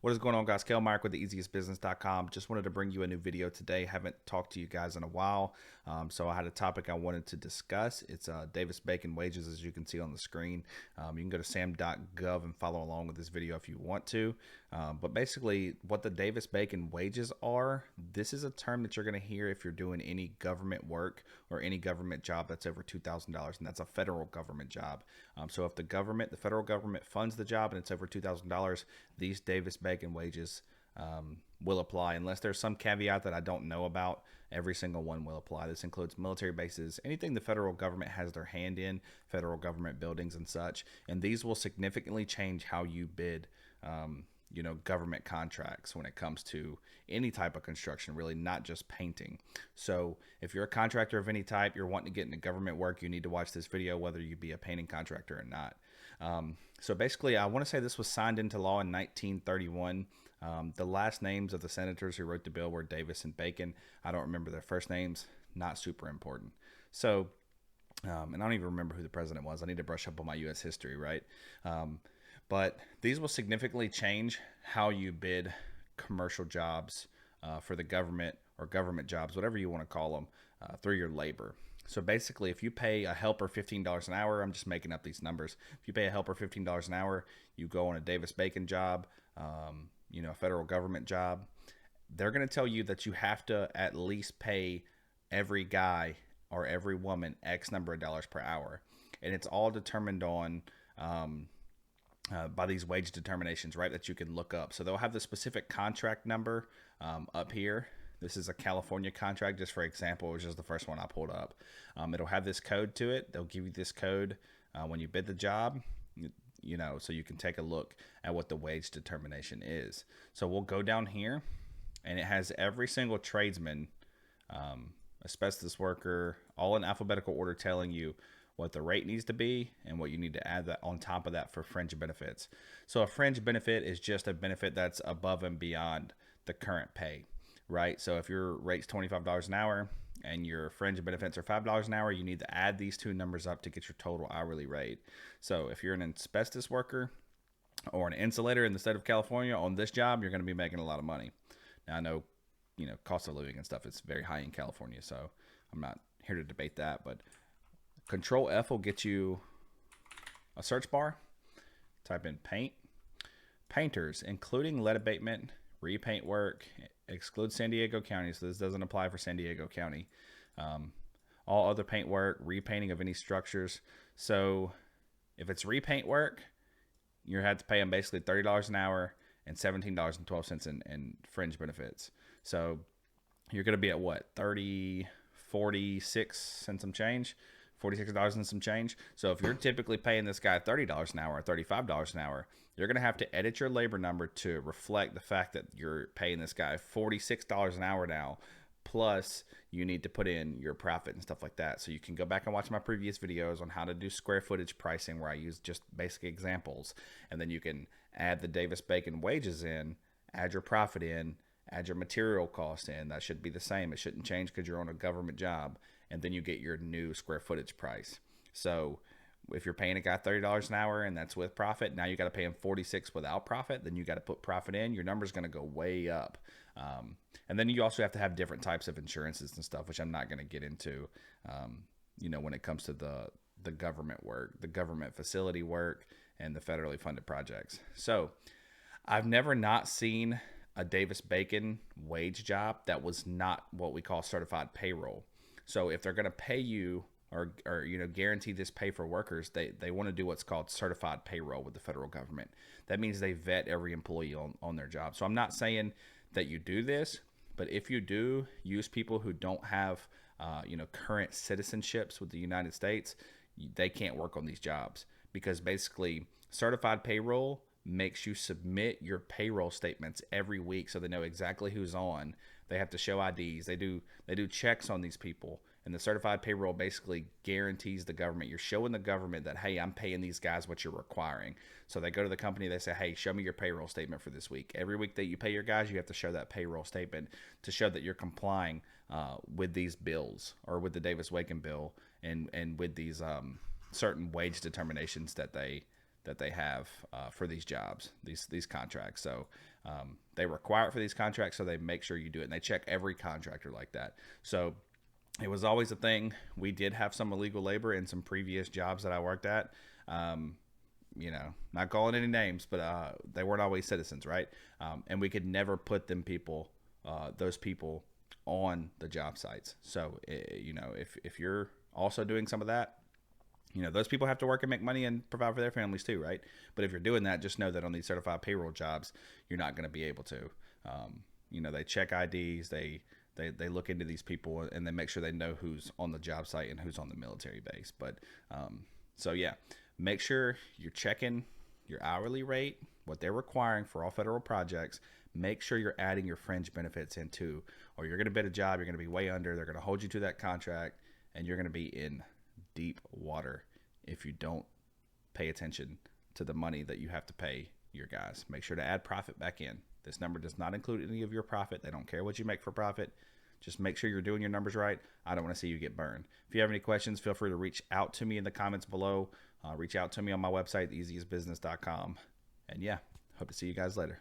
What is going on, guys? Kale Myrick with the easiestbusiness.com. Just wanted to bring you a new video today. Haven't talked to you guys in a while, so I had a topic I wanted to discuss. It's Davis-Bacon wages, as you can see on the screen. You can go to sam.gov and follow along with this video if you want to. But basically, what the Davis-Bacon wages are, this is a term that you're going to hear if you're doing any government work or any government job that's over $2,000, and that's a federal government job. So if the federal government funds the job and it's over $2,000, these Davis-Bacon wages will apply unless there's some caveat that I don't know about. Every single one will apply. This includes military bases, anything the federal government has their hand in, federal government buildings and such, and these will significantly change how you bid government contracts when it comes to any type of construction, really, not just painting. So if you're a contractor of any type, you're wanting to get into government work, you need to watch this video, whether you be a painting contractor or not. So basically, I want to say this was signed into law in 1931. The last names of the senators who wrote the bill were Davis and Bacon. I don't remember their first names, not super important. So, and I don't even remember who the president was. I need to brush up on my U.S. history, right? But these will significantly change how you bid commercial jobs for the government, or government jobs, whatever you want to call them, through your labor. So basically, if you pay a helper $15 an hour, I'm just making up these numbers. If you pay a helper $15 an hour, you go on a Davis-Bacon job, a federal government job, they're going to tell you that you have to at least pay every guy or every woman X number of dollars per hour. And it's all determined on by these wage determinations, right, that you can look up. So they'll have the specific contract number up here. This is a California contract, just for example, which is the first one I pulled up. It'll have this code to it. They'll give you this code when you bid the job, so you can take a look at what the wage determination is. So we'll go down here, and it has every single tradesman, asbestos worker, all in alphabetical order, telling you what the rate needs to be and what you need to add that on top of that for fringe benefits. So a fringe benefit is just a benefit that's above and beyond the current pay, right? So if your rate's $25 an hour and your fringe benefits are $5 an hour, you need to add these two numbers up to get your total hourly rate. So if you're an asbestos worker or an insulator in the state of California on this job, you're going to be making a lot of money. Now I know, cost of living and stuff is very high in California, so I'm not here to debate that, but Control F will get you a search bar. Type in paint. Painters, including lead abatement, repaint work, exclude San Diego County, so this doesn't apply for San Diego County. All other paint work, repainting of any structures. So if it's repaint work, you have to pay them basically $30 an hour and $17.12 in fringe benefits. So you're going to be at what, 46 and some change? $46 and some change. So if you're typically paying this guy $30 an hour or $35 an hour, you're going to have to edit your labor number to reflect the fact that you're paying this guy $46 an hour now. Plus, you need to put in your profit and stuff like that. So you can go back and watch my previous videos on how to do square footage pricing, where I use just basic examples. And then you can add the Davis-Bacon wages in, add your profit in, add your material cost in. That should be the same. It shouldn't change because you're on a government job. And then you get your new square footage price. So if you're paying a guy $30 an hour and that's with profit, now you got to pay him $46 without profit. Then you got to put profit in. Your number's going to go way up. And then you also have to have different types of insurances and stuff, which I'm not going to get into, when it comes to the government work, the government facility work, and the federally funded projects. So I've never not seen a Davis-Bacon wage job that was not what we call certified payroll. So if they're going to pay you or guarantee this pay for workers, they want to do what's called certified payroll with the federal government. That means they vet every employee on their job. So I'm not saying that you do this, but if you do use people who don't have current citizenships with the United States, they can't work on these jobs, because basically certified payroll makes you submit your payroll statements every week so they know exactly who's on. They have to show IDs. They do checks on these people. And the certified payroll basically guarantees the government, you're showing the government that, hey, I'm paying these guys what you're requiring. So they go to the company, they say, hey, show me your payroll statement for this week. Every week that you pay your guys, you have to show that payroll statement to show that you're complying with these bills, or with the Davis-Bacon bill, and with these certain wage determinations that they that they have for these jobs, these contracts. So they require it for these contracts, so they make sure you do it, and they check every contractor like that. So it was always a thing. We did have some illegal labor in some previous jobs that I worked at. Not calling any names, but they weren't always citizens, right? And we could never put those people on the job sites. So, if you're also doing some of that, those people have to work and make money and provide for their families too, right? But if you're doing that, just know that on these certified payroll jobs, you're not going to be able to. They check IDs, they look into these people, and they make sure they know who's on the job site and who's on the military base. But make sure you're checking your hourly rate, what they're requiring for all federal projects. Make sure you're adding your fringe benefits in too, or you're going to bid a job, you're going to be way under. They're going to hold you to that contract, and you're going to be in deep water if you don't pay attention to the money that you have to pay your guys. Make sure to add profit back in. This number does not include any of your profit. They don't care what you make for profit. Just make sure you're doing your numbers right. I don't want to see you get burned. If you have any questions, feel free to reach out to me in the comments below. Reach out to me on my website, theeasiestbusiness.com. And yeah, hope to see you guys later.